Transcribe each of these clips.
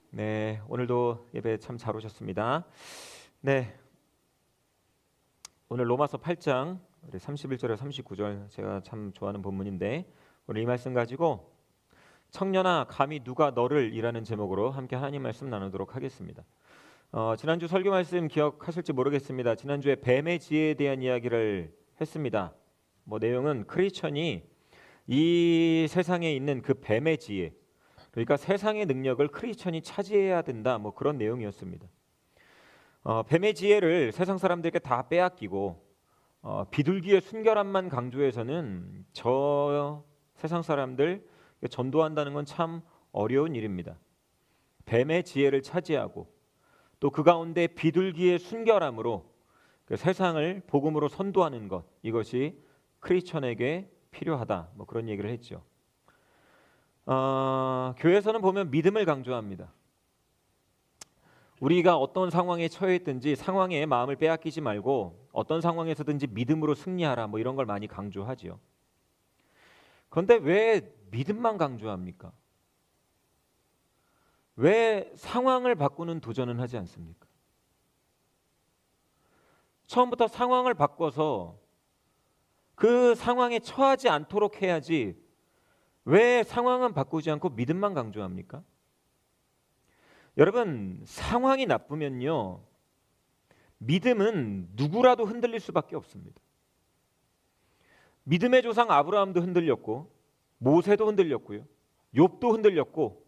네, 오늘도 예배 참 잘 오셨습니다. 네, 오늘 로마서 8장 31절에 39절 제가 참 좋아하는 본문인데 오늘 이 말씀 가지고 청년아 감히 누가 너를 이라는 제목으로 함께 하나님 말씀 나누도록 하겠습니다. 지난주 설교 말씀 기억하실지 모르겠습니다. 지난주에 뱀의 지혜에 대한 이야기를 했습니다. 내용은 크리스천이 이 세상에 있는 그 뱀의 지혜, 그러니까 세상의 능력을 크리스천이 차지해야 된다. 그런 내용이었습니다. 뱀의 지혜를 세상 사람들에게 다 빼앗기고 비둘기의 순결함만 강조해서는 저 세상 사람들 전도한다는 건 참 어려운 일입니다. 뱀의 지혜를 차지하고 또 그 가운데 비둘기의 순결함으로 세상을 복음으로 선도하는 것, 이것이 크리스천에게 필요하다. 그런 얘기를 했죠. 교회에서는 보면 믿음을 강조합니다. 우리가 어떤 상황에 처해 있든지 상황에 마음을 빼앗기지 말고 어떤 상황에서든지 믿음으로 승리하라, 이런 걸 많이 강조하죠. 그런데 왜 믿음만 강조합니까? 왜 상황을 바꾸는 도전은 하지 않습니까? 처음부터 상황을 바꿔서 그 상황에 처하지 않도록 해야지 왜 상황은 바꾸지 않고 믿음만 강조합니까? 여러분, 상황이 나쁘면요, 믿음은 누구라도 흔들릴 수밖에 없습니다. 믿음의 조상 아브라함도 흔들렸고 모세도 흔들렸고요, 욥도 흔들렸고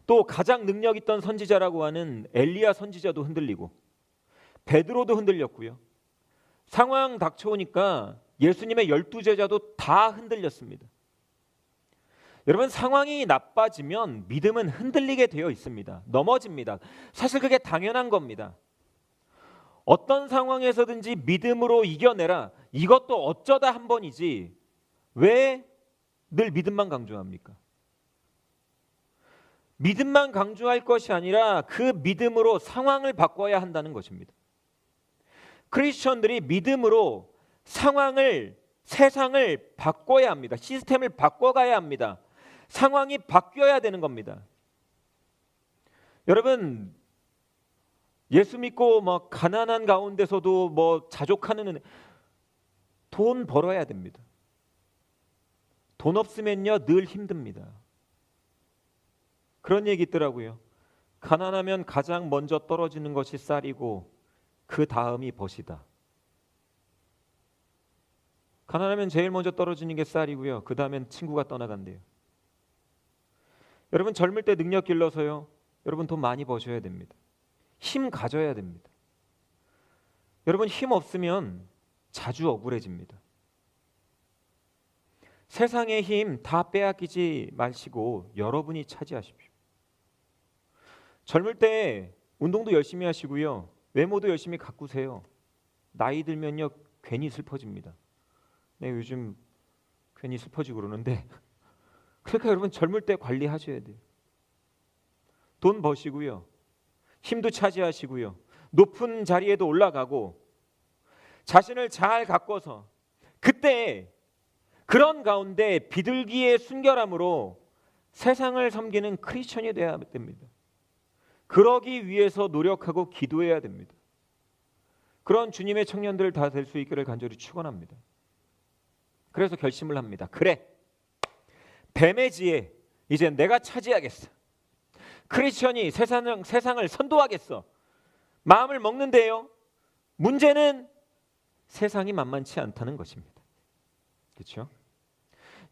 또 가장 능력 있던 선지자라고 하는 엘리야 선지자도 흔들리고 베드로도 흔들렸고요, 상황 닥쳐오니까 예수님의 12제자도 다 흔들렸습니다. 여러분, 상황이 나빠지면 믿음은 흔들리게 되어 있습니다. 넘어집니다. 사실 그게 당연한 겁니다. 어떤 상황에서든지 믿음으로 이겨내라, 이것도 어쩌다 한 번이지 왜 늘 믿음만 강조합니까? 믿음만 강조할 것이 아니라 그 믿음으로 상황을 바꿔야 한다는 것입니다. 크리스천들이 믿음으로 상황을, 세상을 바꿔야 합니다. 시스템을 바꿔가야 합니다. 상황이 바뀌어야 되는 겁니다. 여러분, 예수 믿고 가난한 가운데서도 자족하는 돈 벌어야 됩니다. 돈 없으면요 늘 힘듭니다. 그런 얘기 있더라고요. 가난하면 가장 먼저 떨어지는 것이 쌀이고 그 다음이 벗이다. 가난하면 제일 먼저 떨어지는 게 쌀이고요, 그 다음엔 친구가 떠나간대요. 여러분, 젊을 때 능력 길러서요, 여러분 돈 많이 버셔야 됩니다. 힘 가져야 됩니다. 여러분, 힘 없으면 자주 억울해집니다. 세상의 힘 다 빼앗기지 마시고 여러분이 차지하십시오. 젊을 때 운동도 열심히 하시고요, 외모도 열심히 가꾸세요. 나이 들면요 괜히 슬퍼집니다. 네, 요즘 괜히 슬퍼지고 그러는데 그러니까 여러분, 젊을 때 관리하셔야 돼요. 돈 버시고요, 힘도 차지하시고요, 높은 자리에도 올라가고 자신을 잘 가꿔서 그때 그런 가운데 비둘기의 순결함으로 세상을 섬기는 크리스천이 되어야 됩니다. 그러기 위해서 노력하고 기도해야 됩니다. 그런 주님의 청년들 다 될 수 있기를 간절히 축원합니다. 그래서 결심을 합니다. 그래, 뱀의 지혜 이제 내가 차지하겠어. 크리스천이 세상을 선도하겠어. 마음을 먹는데요, 문제는 세상이 만만치 않다는 것입니다. 그렇죠?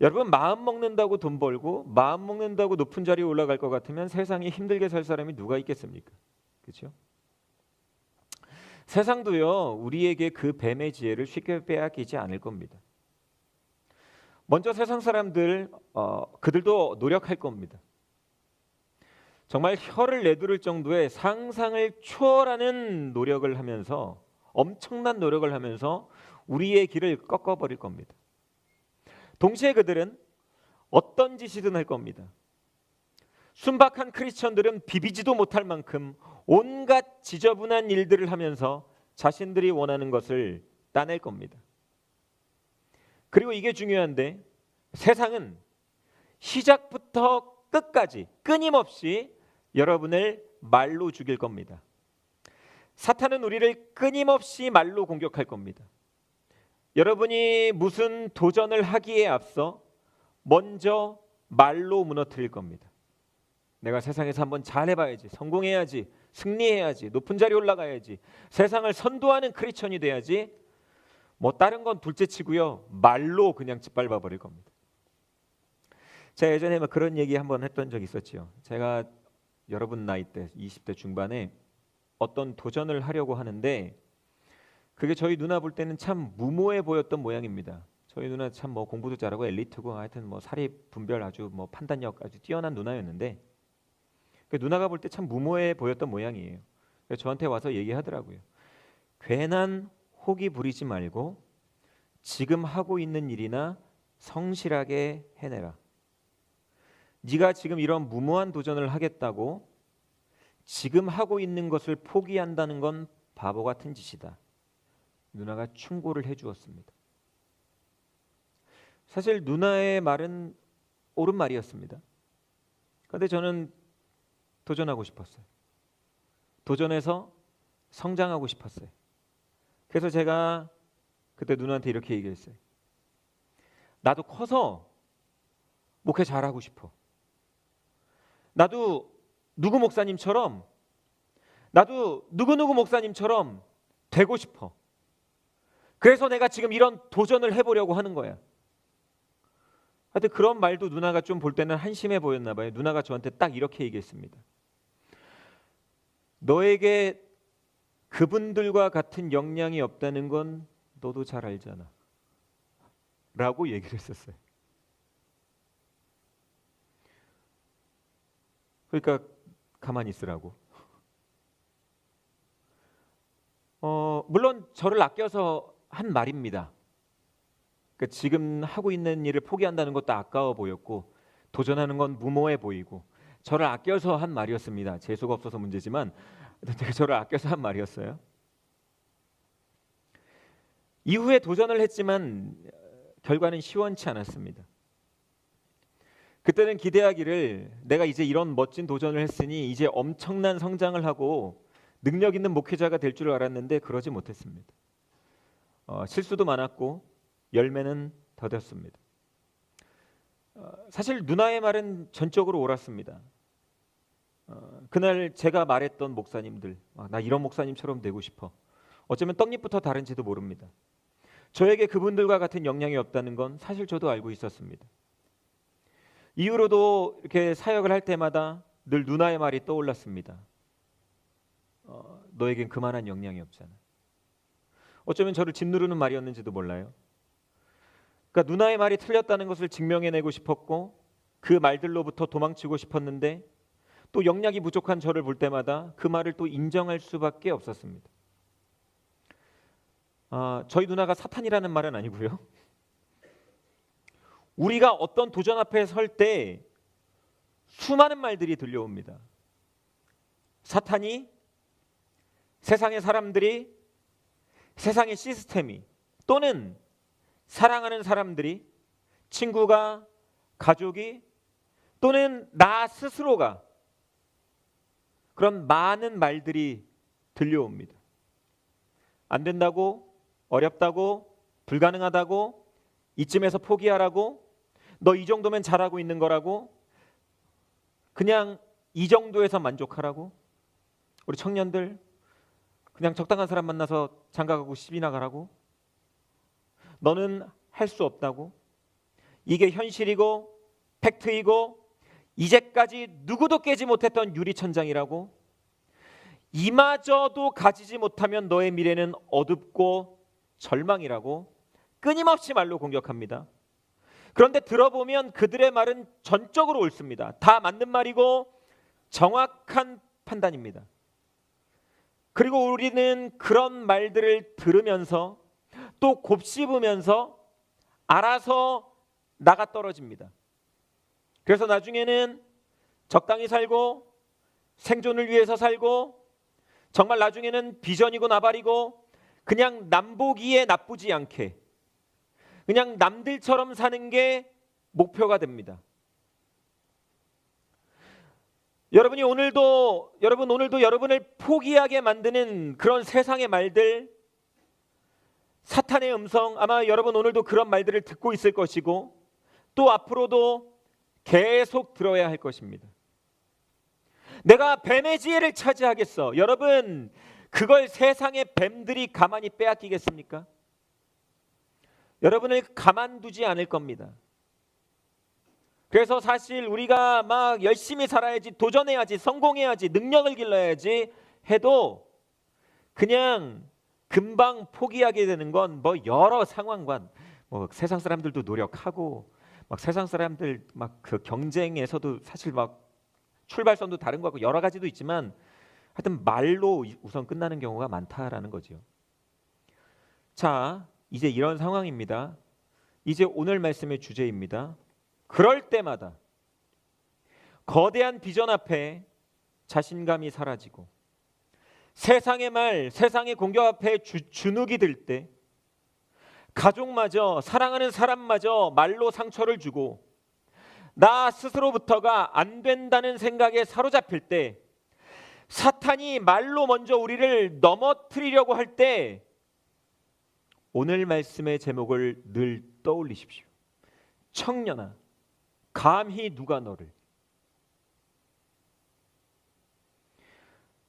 여러분, 마음 먹는다고 돈 벌고 마음 먹는다고 높은 자리에 올라갈 것 같으면 세상에 힘들게 살 사람이 누가 있겠습니까? 그렇죠? 세상도요 우리에게 그 뱀의 지혜를 쉽게 빼앗기지 않을 겁니다. 먼저 세상 사람들 그들도 노력할 겁니다. 정말 혀를 내두를 정도의 상상을 초월하는 노력을 하면서, 엄청난 노력을 하면서 우리의 길을 꺾어버릴 겁니다. 동시에 그들은 어떤 짓이든 할 겁니다. 순박한 크리스천들은 비비지도 못할 만큼 온갖 지저분한 일들을 하면서 자신들이 원하는 것을 따낼 겁니다. 그리고 이게 중요한데, 세상은 시작부터 끝까지 끊임없이 여러분을 말로 죽일 겁니다. 사탄은 우리를 끊임없이 말로 공격할 겁니다. 여러분이 무슨 도전을 하기에 앞서 먼저 말로 무너뜨릴 겁니다. 내가 세상에서 한번 잘해봐야지, 성공해야지, 승리해야지, 높은 자리에 올라가야지, 세상을 선도하는 크리스천이 돼야지, 뭐 다른 건 둘째치고요, 말로 그냥 짓밟아 버릴 겁니다. 제가 예전에 그런 얘기 한번 했던 적이 있었지요. 제가 여러분 나이 때 20대 중반에 어떤 도전을 하려고 하는데 그게 저희 누나 볼 때는 참 무모해 보였던 모양입니다. 저희 누나 참 뭐 공부도 잘하고 엘리트고 하여튼 뭐 사리 분별 아주 뭐 판단력 아주 뛰어난 누나였는데 그 누나가 볼 때 참 무모해 보였던 모양이에요. 그래서 저한테 와서 얘기하더라고요. 괜한 호기 부리지 말고 지금 하고 있는 일이나 성실하게 해내라. 네가 지금 이런 무모한 도전을 하겠다고 지금 하고 있는 것을 포기한다는 건 바보 같은 짓이다. 누나가 충고를 해주었습니다. 사실 누나의 말은 옳은 말이었습니다. 그런데 저는 도전하고 싶었어요. 도전해서 성장하고 싶었어요. 그래서 제가 그때 누나한테 이렇게 얘기했어요. 나도 커서 목회 잘하고 싶어. 나도 누구 목사님처럼, 나도 누구누구 목사님처럼 되고 싶어. 그래서 내가 지금 이런 도전을 해보려고 하는 거야. 하여튼 그런 말도 누나가 좀 볼 때는 한심해 보였나 봐요. 누나가 저한테 딱 이렇게 얘기했습니다. 너에게 그분들과 같은 역량이 없다는 건 너도 잘 알잖아. 라고 얘기를 했었어요. 그러니까 가만히 있으라고. 물론 저를 아껴서 한 말입니다. 그러니까 지금 하고 있는 일을 포기한다는 것도 아까워 보였고 도전하는 건 무모해 보이고 저를 아껴서 한 말이었습니다. 재수가 없어서 문제지만 저를 아껴서 한 말이었어요. 이후에 도전을 했지만 결과는 시원치 않았습니다. 그때는 기대하기를 내가 이제 이런 멋진 도전을 했으니 이제 엄청난 성장을 하고 능력 있는 목회자가 될 줄 알았는데 그러지 못했습니다. 실수도 많았고 열매는 더뎠습니다. 사실 누나의 말은 전적으로 옳았습니다. 그날 제가 말했던 목사님들, 나 이런 목사님처럼 되고 싶어. 어쩌면 떡잎부터 다른지도 모릅니다. 저에게 그분들과 같은 역량이 없다는 건 사실 저도 알고 있었습니다. 이후로도 이렇게 사역을 할 때마다 늘 누나의 말이 떠올랐습니다. 너에겐 그만한 역량이 없잖아. 어쩌면 저를 짓누르는 말이었는지도 몰라요. 그러니까 누나의 말이 틀렸다는 것을 증명해내고 싶었고 그 말들로부터 도망치고 싶었는데 또 역량이 부족한 저를 볼 때마다 그 말을 또 인정할 수밖에 없었습니다. 저희 누나가 사탄이라는 말은 아니고요. 우리가 어떤 도전 앞에 설 때 수많은 말들이 들려옵니다. 사탄이, 세상의 사람들이, 세상의 시스템이 또는 사랑하는 사람들이, 친구가, 가족이 또는 나 스스로가 그런 많은 말들이 들려옵니다. 안 된다고, 어렵다고, 불가능하다고, 이쯤에서 포기하라고, 너 이 정도면 잘하고 있는 거라고, 그냥 이 정도에서 만족하라고, 우리 청년들 그냥 적당한 사람 만나서 장가가고 시집이나 가라고, 너는 할 수 없다고, 이게 현실이고 팩트이고 이제까지 누구도 깨지 못했던 유리천장이라고, 이마저도 가지지 못하면 너의 미래는 어둡고 절망이라고 끊임없이 말로 공격합니다. 그런데 들어보면 그들의 말은 전적으로 옳습니다. 다 맞는 말이고 정확한 판단입니다. 그리고 우리는 그런 말들을 들으면서 또 곱씹으면서 알아서 나가 떨어집니다. 그래서 나중에는 적당히 살고 생존을 위해서 살고 정말 나중에는 비전이고 나발이고 그냥 남보기에 나쁘지 않게 그냥 남들처럼 사는 게 목표가 됩니다. 여러분 오늘도 여러분을 포기하게 만드는 그런 세상의 말들, 사탄의 음성, 아마 여러분 오늘도 그런 말들을 듣고 있을 것이고 또 앞으로도 계속 들어야 할 것입니다. 내가 뱀의 지혜를 차지하겠어. 여러분, 그걸 세상의 뱀들이 가만히 빼앗기겠습니까? 여러분을 가만두지 않을 겁니다. 그래서 사실 우리가 막 열심히 살아야지, 도전해야지, 성공해야지, 능력을 길러야지 해도 그냥 금방 포기하게 되는 건 뭐 여러 상황과 뭐 세상 사람들도 노력하고 막 세상 사람들 막 그 경쟁에서도 사실 막 출발선도 다른 것 같고 여러 가지도 있지만 하여튼 말로 우선 끝나는 경우가 많다라는 거죠. 자, 이제 이런 상황입니다. 이제 오늘 말씀의 주제입니다. 그럴 때마다 거대한 비전 앞에 자신감이 사라지고 세상의 말, 세상의 공격 앞에 주눅이 들 때, 가족마저, 사랑하는 사람마저 말로 상처를 주고 나 스스로부터가 안 된다는 생각에 사로잡힐 때, 사탄이 말로 먼저 우리를 넘어뜨리려고 할 때 오늘 말씀의 제목을 늘 떠올리십시오. 청년아, 감히 누가 너를.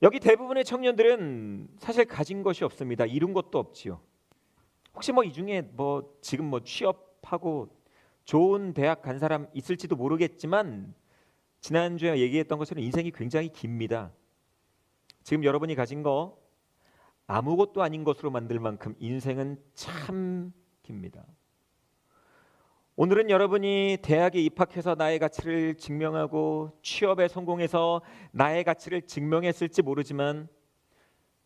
여기 대부분의 청년들은 사실 가진 것이 없습니다. 이룬 것도 없지요. 혹시 뭐 이 중에 뭐 지금 뭐 취업하고 좋은 대학 간 사람 있을지도 모르겠지만 지난주에 얘기했던 것처럼 인생이 굉장히 깁니다. 지금 여러분이 가진 거 아무것도 아닌 것으로 만들 만큼 인생은 참 깁니다. 오늘은 여러분이 대학에 입학해서 나의 가치를 증명하고 취업에 성공해서 나의 가치를 증명했을지 모르지만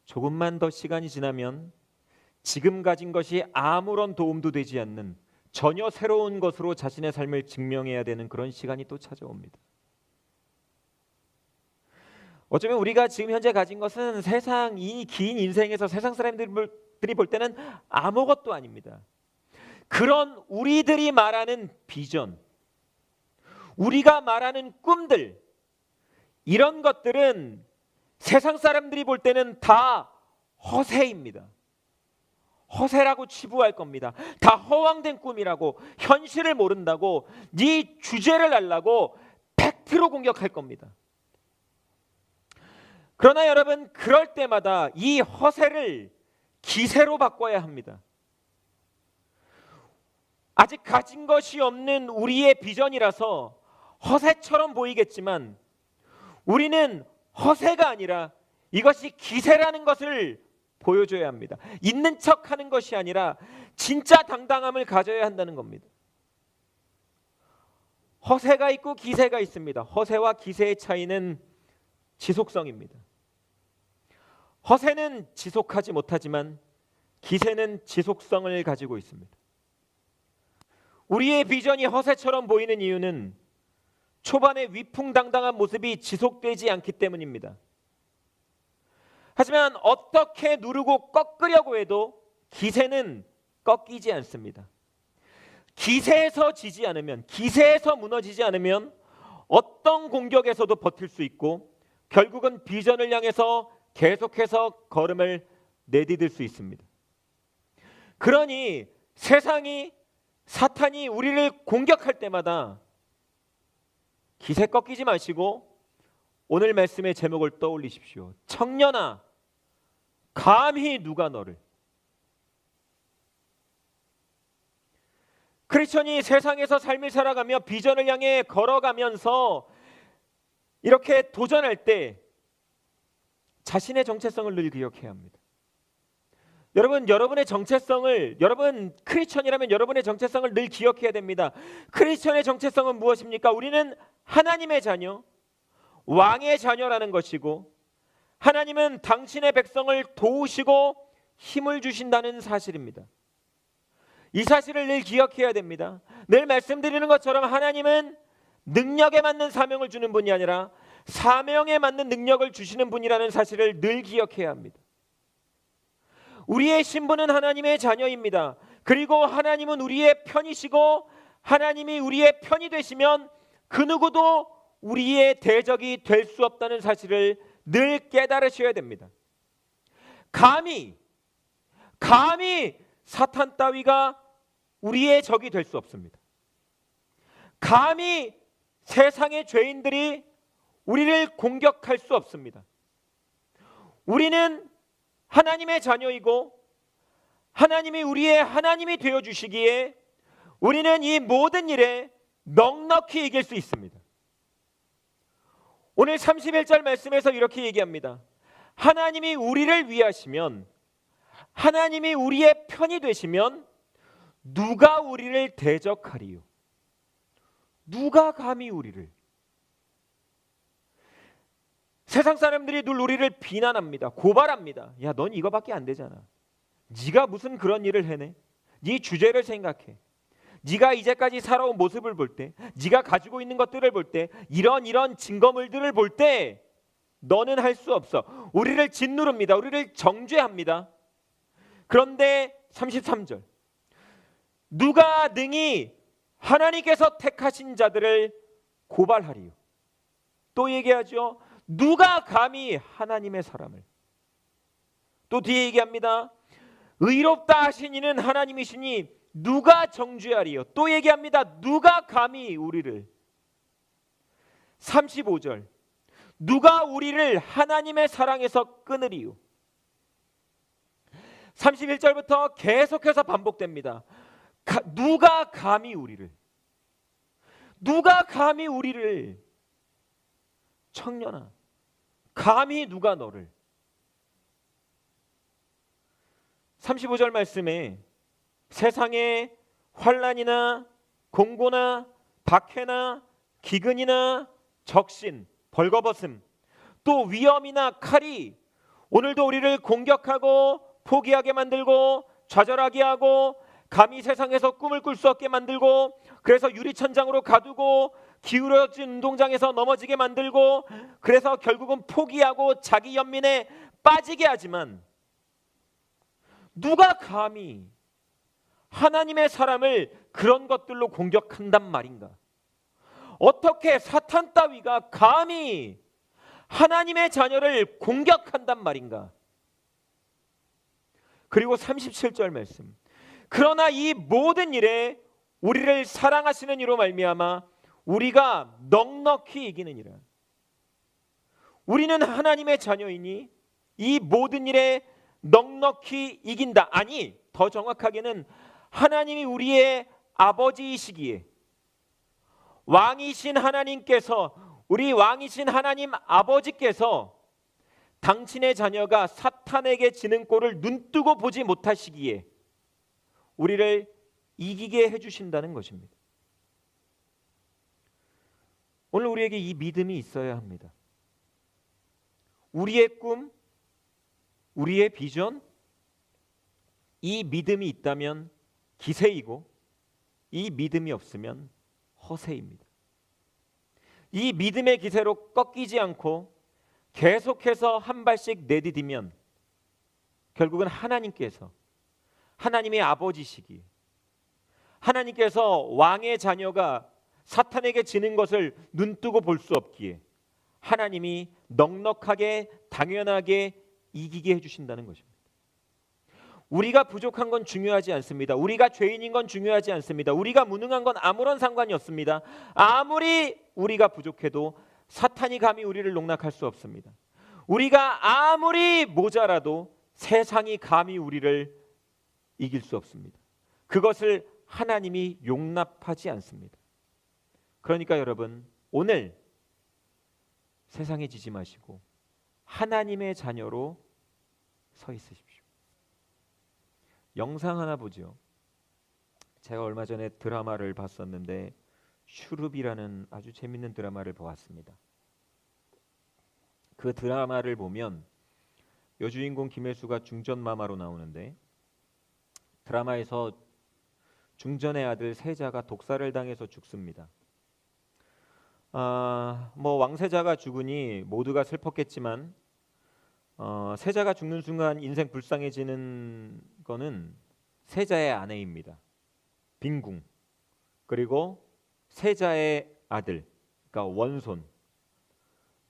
조금만 더 시간이 지나면 지금 가진 것이 아무런 도움도 되지 않는 전혀 새로운 것으로 자신의 삶을 증명해야 되는 그런 시간이 또 찾아옵니다. 어쩌면 우리가 지금 현재 가진 것은 세상 이 긴 인생에서 세상 사람들이 볼 때는 아무것도 아닙니다. 그런 우리들이 말하는 비전, 우리가 말하는 꿈들, 이런 것들은 세상 사람들이 볼 때는 다 허세입니다. 허세라고 치부할 겁니다. 다 허황된 꿈이라고, 현실을 모른다고, 네 주제를 알라고 팩트로 공격할 겁니다. 그러나 여러분, 그럴 때마다 이 허세를 기세로 바꿔야 합니다. 아직 가진 것이 없는 우리의 비전이라서 허세처럼 보이겠지만 우리는 허세가 아니라 이것이 기세라는 것을 보여줘야 합니다. 있는 척하는 것이 아니라 진짜 당당함을 가져야 한다는 겁니다. 허세가 있고 기세가 있습니다. 허세와 기세의 차이는 지속성입니다. 허세는 지속하지 못하지만 기세는 지속성을 가지고 있습니다. 우리의 비전이 허세처럼 보이는 이유는 초반에 위풍당당한 모습이 지속되지 않기 때문입니다. 하지만 어떻게 누르고 꺾으려고 해도 기세는 꺾이지 않습니다. 기세에서 지지 않으면, 기세에서 무너지지 않으면 어떤 공격에서도 버틸 수 있고 결국은 비전을 향해서 계속해서 걸음을 내디딜 수 있습니다. 그러니 사탄이 우리를 공격할 때마다 기세 꺾이지 마시고 오늘 말씀의 제목을 떠올리십시오. 청년아, 감히 누가 너를. 크리스천이 세상에서 삶을 살아가며 비전을 향해 걸어가면서 이렇게 도전할 때 자신의 정체성을 늘 기억해야 합니다. 여러분의 정체성을, 여러분 크리스천이라면 여러분의 정체성을 늘 기억해야 됩니다. 크리스천의 정체성은 무엇입니까? 우리는 하나님의 자녀, 왕의 자녀라는 것이고 하나님은 당신의 백성을 도우시고 힘을 주신다는 사실입니다. 이 사실을 늘 기억해야 됩니다. 늘 말씀드리는 것처럼 하나님은 능력에 맞는 사명을 주는 분이 아니라 사명에 맞는 능력을 주시는 분이라는 사실을 늘 기억해야 합니다. 우리의 신분은 하나님의 자녀입니다. 그리고 하나님은 우리의 편이시고 하나님이 우리의 편이 되시면 그 누구도 우리의 대적이 될 수 없다는 사실을 늘 깨달으셔야 됩니다. 감히 사탄 따위가 우리의 적이 될 수 없습니다. 감히 세상의 죄인들이 우리를 공격할 수 없습니다. 우리는 하나님의 자녀이고 하나님이 우리의 하나님이 되어주시기에 우리는 이 모든 일에 넉넉히 이길 수 있습니다. 오늘 31절 말씀에서 이렇게 얘기합니다. 하나님이 우리를 위하시면, 하나님이 우리의 편이 되시면 누가 우리를 대적하리요? 누가 감히 우리를? 세상 사람들이 늘 우리를 비난합니다. 고발합니다. 야, 넌 이거밖에 안 되잖아. 네가 무슨 그런 일을 해내? 네 주제를 생각해. 네가 이제까지 살아온 모습을 볼 때, 네가 가지고 있는 것들을 볼 때, 이런 증거물들을 볼 때 너는 할 수 없어. 우리를 짓누릅니다. 우리를 정죄합니다. 그런데 33절, 누가 능히 하나님께서 택하신 자들을 고발하리요? 또 얘기하죠. 누가 감히 하나님의 사람을? 또 뒤에 얘기합니다. 의롭다 하신 이는 하나님이시니 누가 정죄하리요? 또 얘기합니다. 누가 감히 우리를? 35절, 누가 우리를 하나님의 사랑에서 끊으리요? 31절부터 계속해서 반복됩니다. 누가 감히 우리를? 누가 감히 우리를? 청년아, 감히 누가 너를? 35절 말씀에 세상에 환난이나 공고나 박해나 기근이나 적신, 벌거벗음, 또 위험이나 칼이 오늘도 우리를 공격하고 포기하게 만들고 좌절하게 하고 감히 세상에서 꿈을 꿀 수 없게 만들고, 그래서 유리천장으로 가두고 기울어진 운동장에서 넘어지게 만들고, 그래서 결국은 포기하고 자기 연민에 빠지게 하지만 누가 감히 하나님의 사람을 그런 것들로 공격한단 말인가? 어떻게 사탄 따위가 감히 하나님의 자녀를 공격한단 말인가? 그리고 37절 말씀, 그러나 이 모든 일에 우리를 사랑하시는 이로 말미암아 우리가 넉넉히 이기느니라. 우리는 하나님의 자녀이니 이 모든 일에 넉넉히 이긴다. 아니, 더 정확하게는 하나님이 우리의 아버지이시기에, 왕이신 하나님께서, 우리 왕이신 하나님 아버지께서 당신의 자녀가 사탄에게 지는 꼴을 눈뜨고 보지 못하시기에 우리를 이기게 해주신다는 것입니다. 오늘 우리에게 이 믿음이 있어야 합니다. 우리의 꿈, 우리의 비전, 이 믿음이 있다면 기세이고 이 믿음이 없으면 허세입니다. 이 믿음의 기세로 꺾이지 않고 계속해서 한 발씩 내디디면 결국은 하나님께서, 하나님의 아버지시기, 하나님께서 왕의 자녀가 사탄에게 지는 것을 눈뜨고 볼 수 없기에 하나님이 넉넉하게 당연하게 이기게 해주신다는 것입니다. 우리가 부족한 건 중요하지 않습니다. 우리가 죄인인 건 중요하지 않습니다. 우리가 무능한 건 아무런 상관이 없습니다. 아무리 우리가 부족해도 사탄이 감히 우리를 농락할 수 없습니다. 우리가 아무리 모자라도 세상이 감히 우리를 이길 수 없습니다. 그것을 하나님이 용납하지 않습니다. 그러니까 여러분, 오늘 세상에 지지 마시고 하나님의 자녀로 서 있으십시오. 영상 하나 보죠. 제가 얼마 전에 드라마를 봤었는데 슈룹이라는 아주 재밌는 드라마를 보았습니다. 그 드라마를 보면 여주인공 김혜수가 중전마마로 나오는데, 드라마에서 중전의 아들 세자가 독살을 당해서 죽습니다. 왕세자가 죽으니 모두가 슬펐겠지만 세자가 죽는 순간 인생 불쌍해지는 거는 세자의 아내입니다. 빈궁, 그리고 세자의 아들, 그러니까 원손,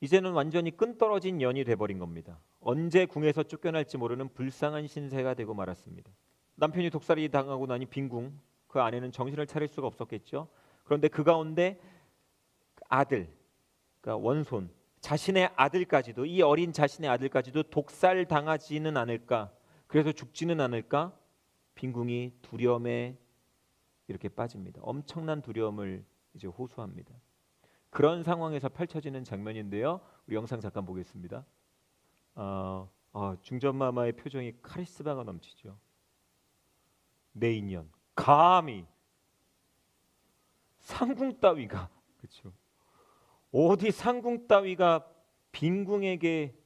이제는 완전히 끈떨어진 연이 돼버린 겁니다. 언제 궁에서 쫓겨날지 모르는 불쌍한 신세가 되고 말았습니다. 남편이 독살이 당하고 나니 빈궁, 그 아내는 정신을 차릴 수가 없었겠죠. 그런데 그 가운데 아들, 그러니까 원손, 자신의 아들까지도, 이 어린 자신의 아들까지도 독살 당하지는 않을까, 그래서 죽지는 않을까, 빈궁이 두려움에 이렇게 빠집니다. 엄청난 두려움을 이제 호소합니다. 그런 상황에서 펼쳐지는 장면인데요. 우리 영상 잠깐 보겠습니다. 중전마마의 표정이 카리스마가 넘치죠. 내 인연, 감히 상궁 따위가, 그렇죠? 어디 상궁 따위가 빈궁에게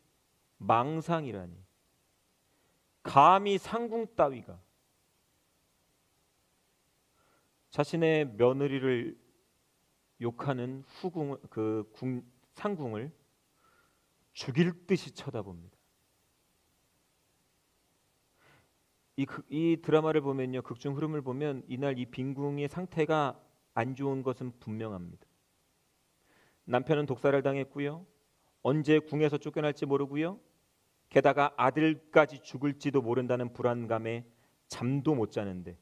망상이라니. 감히 상궁 따위가 자신의 며느리를 욕하는 상궁을 죽일 듯이 쳐다봅니다. 이 드라마를 보면요, 극중 흐름을 보면 이날 이 빈궁의 상태가 안 좋은 것은 분명합니다. 남편은 독살을 당했고요, 언제 궁에서 쫓겨날지 모르고요, 게다가 아들까지 죽을지도 모른다는 불안감에 잠도 못 자는데,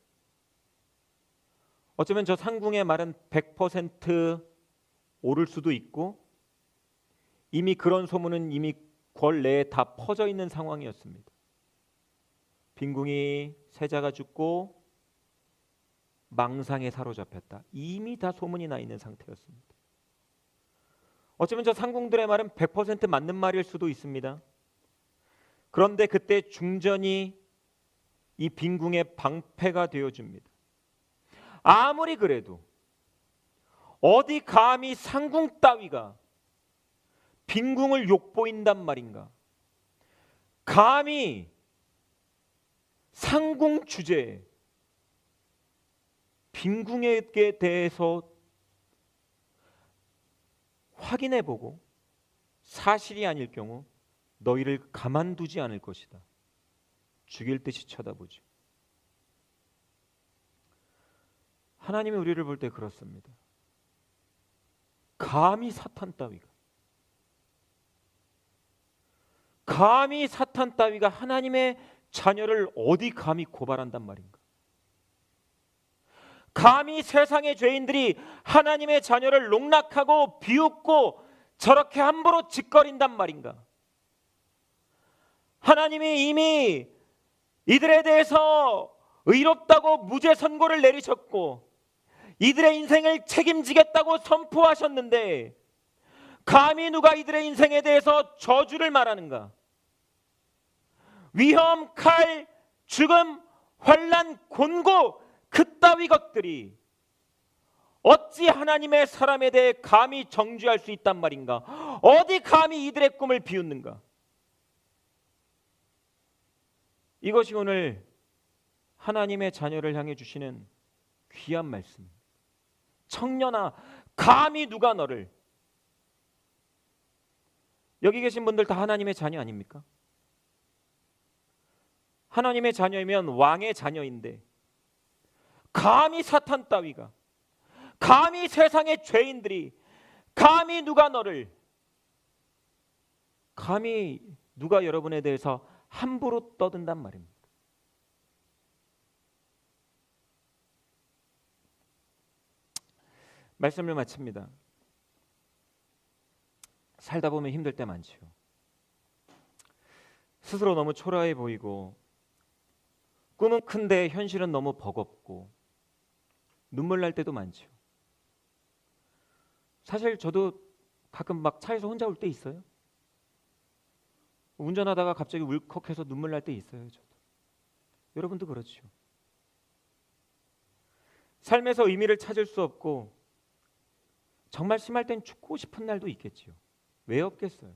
어쩌면 저 상궁의 말은 100% 옳을 수도 있고, 이미 그런 소문은 이미 궐 내에 다 퍼져 있는 상황이었습니다. 빈궁이 세자가 죽고 망상에 사로잡혔다, 이미 다 소문이 나 있는 상태였습니다. 어쩌면 저 상궁들의 말은 100% 맞는 말일 수도 있습니다. 그런데 그때 중전이 이 빈궁의 방패가 되어줍니다. 아무리 그래도 어디 감히 상궁 따위가 빈궁을 욕보인단 말인가, 감히 상궁 주제에 빈궁에게 대해서 확인해보고 사실이 아닐 경우 너희를 가만두지 않을 것이다. 죽일 듯이 쳐다보죠. 하나님이 우리를 볼 때 그렇습니다. 감히 사탄 따위가 하나님의 자녀를 어디 감히 고발한단 말인가? 감히 세상의 죄인들이 하나님의 자녀를 농락하고 비웃고 저렇게 함부로 짓거린단 말인가? 하나님이 이미 이들에 대해서 의롭다고 무죄 선고를 내리셨고 이들의 인생을 책임지겠다고 선포하셨는데, 감히 누가 이들의 인생에 대해서 저주를 말하는가? 위험, 칼, 죽음, 환난, 곤고, 그따위 것들이 어찌 하나님의 사람에 대해 감히 정죄할 수 있단 말인가? 어디 감히 이들의 꿈을 비웃는가? 이것이 오늘 하나님의 자녀를 향해 주시는 귀한 말씀. 청년아, 감히 누가 너를, 여기 계신 분들 다 하나님의 자녀 아닙니까? 하나님의 자녀이면 왕의 자녀인데 감히 사탄 따위가, 감히 세상의 죄인들이, 감히 누가 너를, 감히 누가 여러분에 대해서 함부로 떠든단 말입니다. 말씀을 마칩니다. 살다 보면 힘들 때 많죠. 스스로 너무 초라해 보이고 꿈은 큰데 현실은 너무 버겁고 눈물 날 때도 많죠. 사실 저도 가끔 막 차에서 혼자 올 때 있어요. 운전하다가 갑자기 울컥해서 눈물 날 때 있어요. 저도. 여러분도 그렇죠. 삶에서 의미를 찾을 수 없고 정말 심할 땐 죽고 싶은 날도 있겠지요. 왜 없겠어요?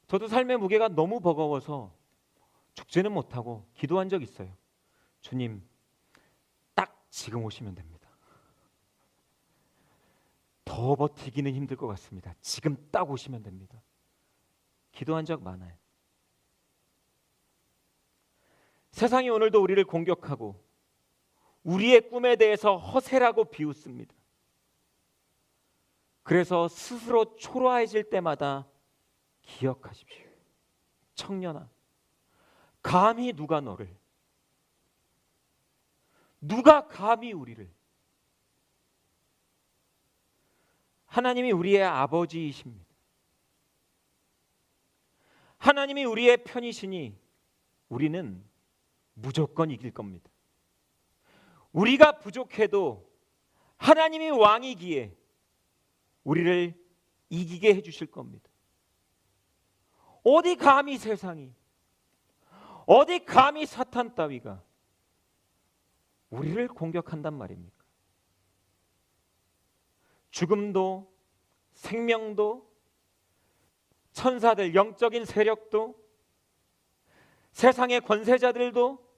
저도 삶의 무게가 너무 버거워서 죽지는 못하고 기도한 적 있어요. 주님, 딱 지금 오시면 됩니다. 더 버티기는 힘들 것 같습니다. 지금 딱 오시면 됩니다. 기도한 적 많아요. 세상이 오늘도 우리를 공격하고 우리의 꿈에 대해서 허세라고 비웃습니다. 그래서 스스로 초라해질 때마다 기억하십시오. 청년아, 감히 누가 감히 우리를. 하나님이 우리의 아버지이십니다. 하나님이 우리의 편이시니 우리는 무조건 이길 겁니다. 우리가 부족해도 하나님이 왕이기에 우리를 이기게 해주실 겁니다. 어디 감히 세상이, 어디 감히 사탄 따위가 우리를 공격한단 말입니까? 죽음도 생명도 천사들, 영적인 세력도 세상의 권세자들도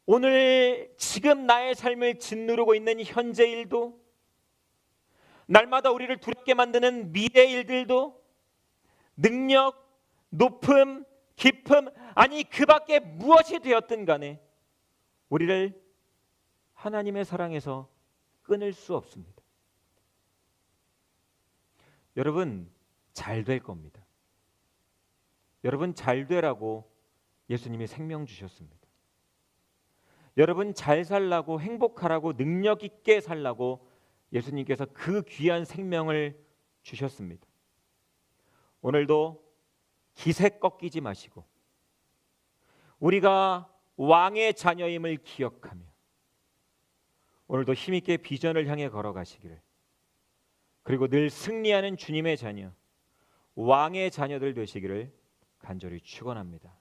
오늘 지금 나의 삶을 짓누르고 있는 현재 일도 날마다 우리를 두렵게 만드는 미래 일들도 능력, 높음, 깊음, 아니 그 밖에 무엇이 되었든 간에 우리를 하나님의 사랑에서 끊을 수 없습니다. 여러분 잘 될 겁니다. 여러분 잘 되라고 예수님이 생명 주셨습니다. 여러분 잘 살라고, 행복하라고, 능력 있게 살라고 예수님께서 그 귀한 생명을 주셨습니다. 오늘도 기세 꺾이지 마시고 우리가 왕의 자녀임을 기억하며 오늘도 힘있게 비전을 향해 걸어가시기를, 그리고 늘 승리하는 주님의 자녀, 왕의 자녀들 되시기를 간절히 축원합니다.